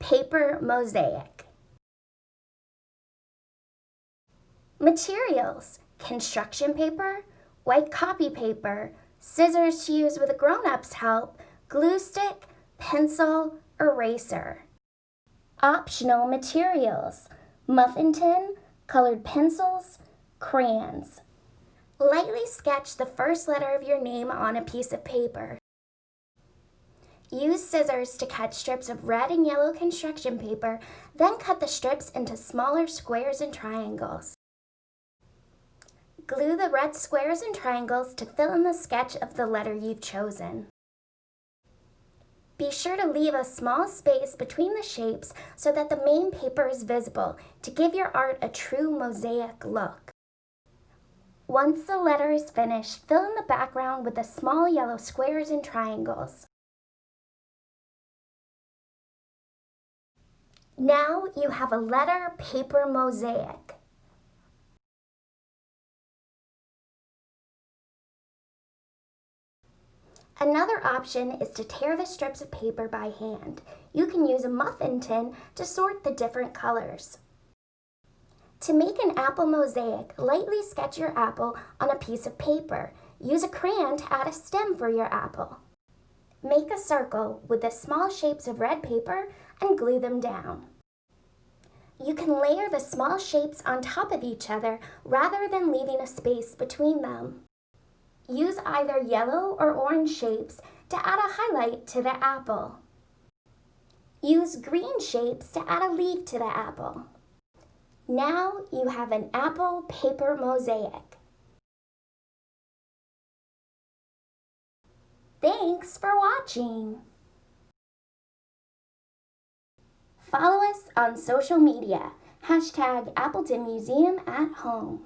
paper mosaic. Materials: construction paper, white copy paper, scissors to use with a grown-up's help, glue stick, pencil, eraser. Optional materials: muffin tin, colored pencils, crayons. Lightly sketch the first letter of your name on a piece of paper. Use scissors to cut strips of red and yellow construction paper, then cut the strips into smaller squares and triangles. Glue the red squares and triangles to fill in the sketch of the letter you've chosen. Be sure to leave a small space between the shapes so that the main paper is visible to give your art a true mosaic look. Once the letter is finished, fill in the background with the small yellow squares and triangles. Now you have a letter paper mosaic. Another option is to tear the strips of paper by hand. You can use a muffin tin to sort the different colors. To make an apple mosaic, lightly sketch your apple on a piece of paper. Use a crayon to add a stem for your apple. Make a circle with the small shapes of red paper and glue them down. You can layer the small shapes on top of each other rather than leaving a space between them. Use either yellow or orange shapes to add a highlight to the apple. Use green shapes to add a leaf to the apple. Now you have an apple paper mosaic. Thanks for watching. Follow us on social media, #AppletonMuseumAtHome.